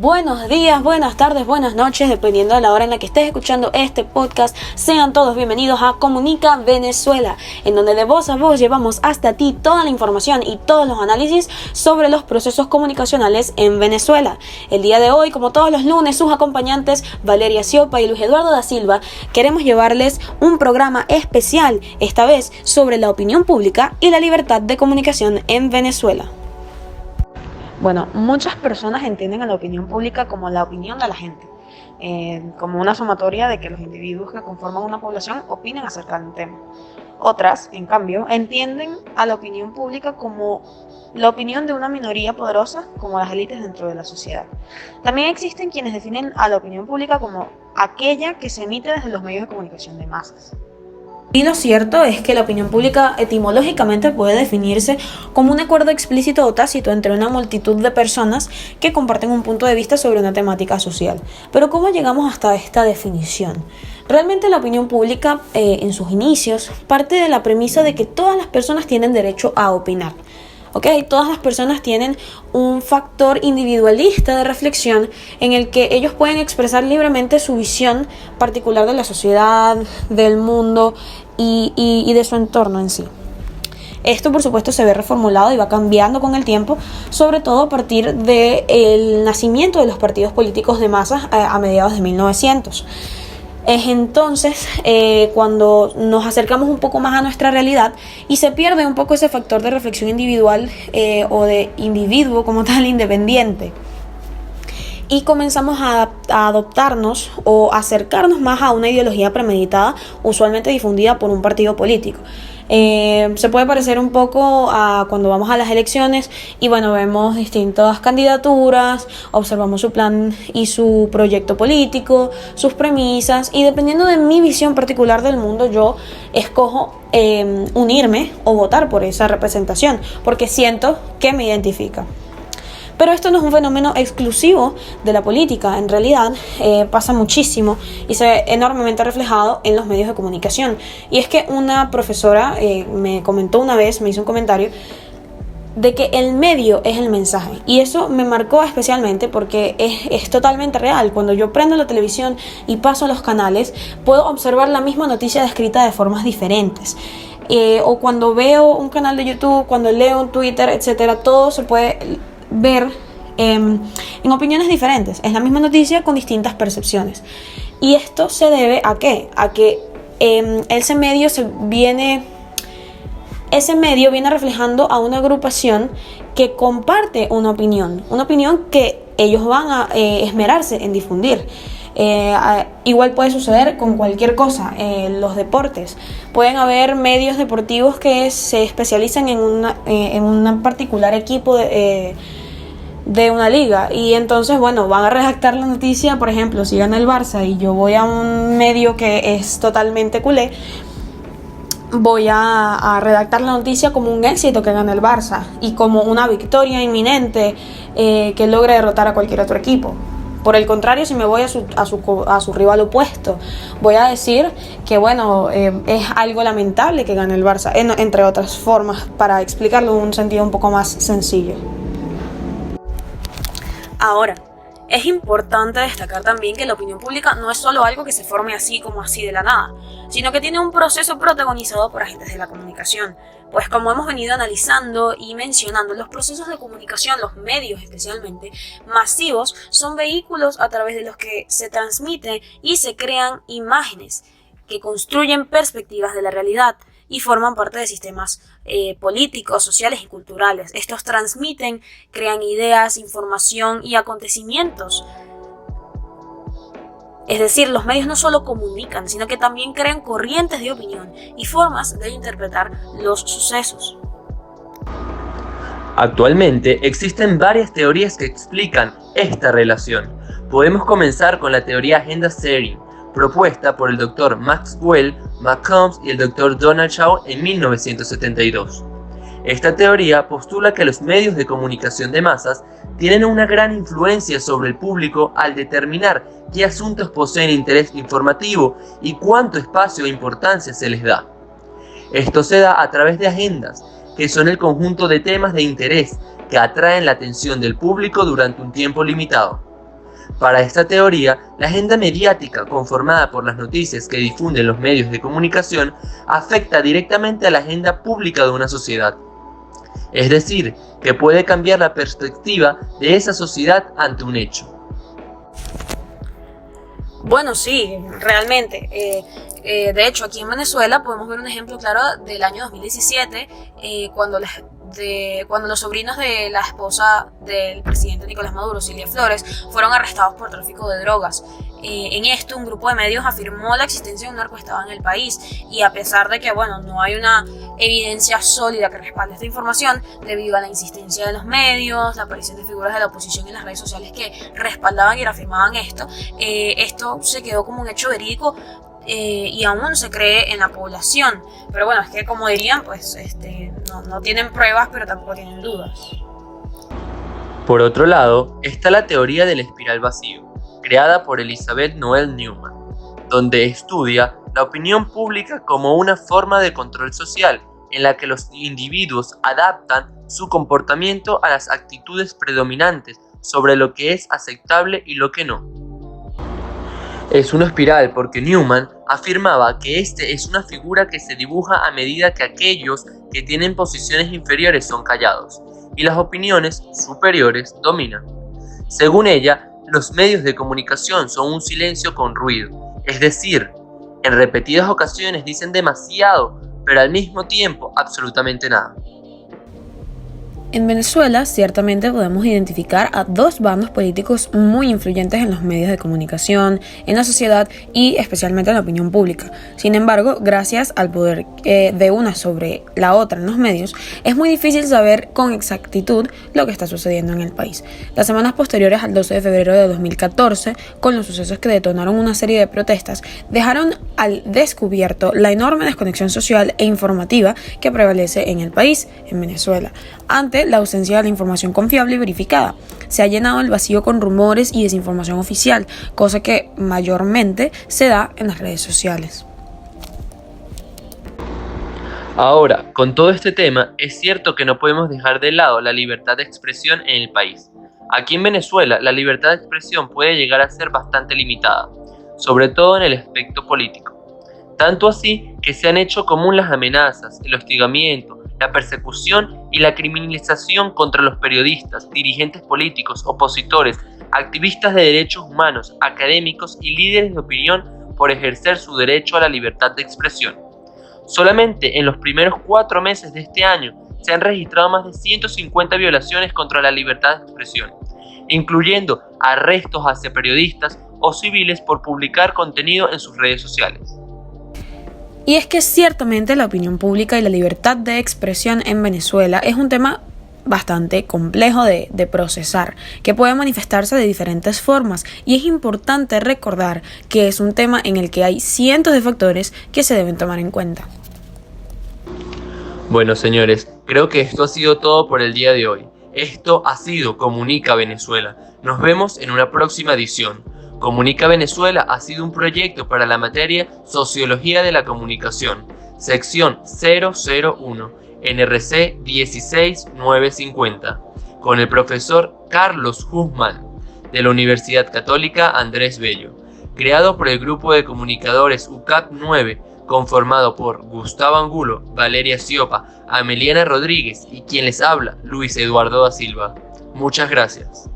Buenos días, buenas tardes, buenas noches, dependiendo de la hora en la que estés escuchando este podcast. Sean todos bienvenidos a Comunica Venezuela, en donde de voz a voz llevamos hasta ti toda la información y todos los análisis sobre los procesos comunicacionales en Venezuela. El día de hoy, como todos los lunes, sus acompañantes Valeria Siopa y Luis Eduardo da Silva queremos llevarles un programa especial, esta vez sobre la opinión pública y la libertad de comunicación en Venezuela. Bueno, muchas personas entienden a la opinión pública como la opinión de la gente, como una sumatoria de que los individuos que conforman una población opinen acerca de un tema. Otras, en cambio, entienden a la opinión pública como la opinión de una minoría poderosa, como las élites dentro de la sociedad. También existen quienes definen a la opinión pública como aquella que se emite desde los medios de comunicación de masas. Y lo cierto es que la opinión pública etimológicamente puede definirse como un acuerdo explícito o tácito entre una multitud de personas que comparten un punto de vista sobre una temática social. Pero ¿cómo llegamos hasta esta definición? Realmente la opinión pública, en sus inicios, parte de la premisa de que todas las personas tienen derecho a opinar. Todas las personas tienen un factor individualista de reflexión en el que ellos pueden expresar libremente su visión particular de la sociedad, del mundo y de su entorno en sí. Esto, por supuesto, se ve reformulado y va cambiando con el tiempo, sobre todo a partir del nacimiento de los partidos políticos de masas a mediados de 1900. Es entonces cuando nos acercamos un poco más a nuestra realidad y se pierde un poco ese factor de reflexión individual o de individuo como tal independiente. Y comenzamos a adoptarnos o acercarnos más a una ideología premeditada, usualmente difundida por un partido político. Se puede parecer un poco a cuando vamos a las elecciones y vemos distintas candidaturas, observamos su plan y su proyecto político, sus premisas, y dependiendo de mi visión particular del mundo, yo escojo unirme o votar por esa representación porque siento que me identifica. Pero esto no es un fenómeno exclusivo de la política, en realidad pasa muchísimo y se ve enormemente reflejado en los medios de comunicación. Y es que una profesora me comentó una vez, me hizo un comentario de que el medio es el mensaje, y eso me marcó especialmente porque es totalmente real. Cuando yo prendo la televisión y paso los canales, puedo observar la misma noticia descrita de formas diferentes. O cuando veo un canal de YouTube, cuando leo un Twitter, etcétera, todo se puede ver en opiniones diferentes. Es la misma noticia con distintas percepciones. Y esto se debe ¿a qué? A que ese medio viene reflejando a una agrupación que comparte una opinión que ellos van a esmerarse en difundir. Igual puede suceder con cualquier cosa. Los deportes, pueden haber medios deportivos que se especializan en un particular equipo de una liga, y entonces van a redactar la noticia. Por ejemplo, si gana el Barça y yo voy a un medio que es totalmente culé, voy a redactar la noticia como un éxito que gana el Barça y como una victoria inminente que logre derrotar a cualquier otro equipo. Por el contrario, si me voy a su rival opuesto, voy a decir que es algo lamentable que gane el Barça, entre otras formas, para explicarlo en un sentido un poco más sencillo. Ahora, es importante destacar también que la opinión pública no es solo algo que se forme así como así de la nada, sino que tiene un proceso protagonizado por agentes de la comunicación. Pues como hemos venido analizando y mencionando, los procesos de comunicación, los medios especialmente masivos, son vehículos a través de los que se transmiten y se crean imágenes que construyen perspectivas de la realidad y forman parte de sistemas políticos, sociales y culturales. Estos transmiten, crean ideas, información y acontecimientos. Es decir, los medios no solo comunican, sino que también crean corrientes de opinión y formas de interpretar los sucesos. Actualmente existen varias teorías que explican esta relación. Podemos comenzar con la teoría Agenda Setting, propuesta por el Dr. Maxwell McCombs y el Dr. Donald Shaw en 1972. Esta teoría postula que los medios de comunicación de masas tienen una gran influencia sobre el público al determinar qué asuntos poseen interés informativo y cuánto espacio e importancia se les da. Esto se da a través de agendas, que son el conjunto de temas de interés que atraen la atención del público durante un tiempo limitado. Para esta teoría, la agenda mediática conformada por las noticias que difunden los medios de comunicación afecta directamente a la agenda pública de una sociedad. Es decir, que puede cambiar la perspectiva de esa sociedad ante un hecho. Bueno, sí, realmente. De hecho, aquí en Venezuela podemos ver un ejemplo claro del año 2017, cuando los sobrinos de la esposa del presidente Nicolás Maduro, Cilia Flores, fueron arrestados por tráfico de drogas. En esto, un grupo de medios afirmó la existencia de un narcoestado en el país, y a pesar de que no hay una evidencia sólida que respalde esta información, debido a la insistencia de los medios, la aparición de figuras de la oposición en las redes sociales que respaldaban y reafirmaban esto se quedó como un hecho verídico, y aún se cree en la población. Pero bueno, es que como dirían, no tienen pruebas, pero tampoco tienen dudas. Por otro lado, está la teoría del espiral vacío, creada por Elizabeth Noel Neumann, donde estudia la opinión pública como una forma de control social en la que los individuos adaptan su comportamiento a las actitudes predominantes sobre lo que es aceptable y lo que no. Es una espiral porque Neumann afirmaba que este es una figura que se dibuja a medida que aquellos que tienen posiciones inferiores son callados y las opiniones superiores dominan. Según ella, los medios de comunicación son un silencio con ruido, es decir, en repetidas ocasiones dicen demasiado, pero al mismo tiempo absolutamente nada. En Venezuela, ciertamente podemos identificar a dos bandos políticos muy influyentes en los medios de comunicación, en la sociedad y especialmente en la opinión pública. Sin embargo, gracias al poder de una sobre la otra en los medios, es muy difícil saber con exactitud lo que está sucediendo en el país. Las semanas posteriores al 12 de febrero de 2014, con los sucesos que detonaron una serie de protestas, dejaron al descubierto la enorme desconexión social e informativa que prevalece en el país, en Venezuela, ante la ausencia de la información confiable y verificada. Se ha llenado el vacío con rumores y desinformación oficial, cosa que mayormente se da en las redes sociales. Ahora, con todo este tema, es cierto que no podemos dejar de lado la libertad de expresión en el país. Aquí en Venezuela, la libertad de expresión puede llegar a ser bastante limitada, sobre todo en el aspecto político. Tanto así que se han hecho común las amenazas, el hostigamiento, la persecución y la criminalización contra los periodistas, dirigentes políticos, opositores, activistas de derechos humanos, académicos y líderes de opinión por ejercer su derecho a la libertad de expresión. Solamente en los primeros 4 meses de este año se han registrado más de 150 violaciones contra la libertad de expresión, incluyendo arrestos hacia periodistas o civiles por publicar contenido en sus redes sociales. Y es que ciertamente la opinión pública y la libertad de expresión en Venezuela es un tema bastante complejo de procesar, que puede manifestarse de diferentes formas, y es importante recordar que es un tema en el que hay cientos de factores que se deben tomar en cuenta. Bueno, señores, creo que esto ha sido todo por el día de hoy. Esto ha sido Comunica Venezuela. Nos vemos en una próxima edición. Comunica Venezuela ha sido un proyecto para la materia Sociología de la Comunicación, sección 001, NRC 16950, con el profesor Carlos Guzmán, de la Universidad Católica Andrés Bello, creado por el grupo de comunicadores UCAP 9, conformado por Gustavo Angulo, Valeria Ciopa, Ameliana Rodríguez y quien les habla, Luis Eduardo da Silva. Muchas gracias.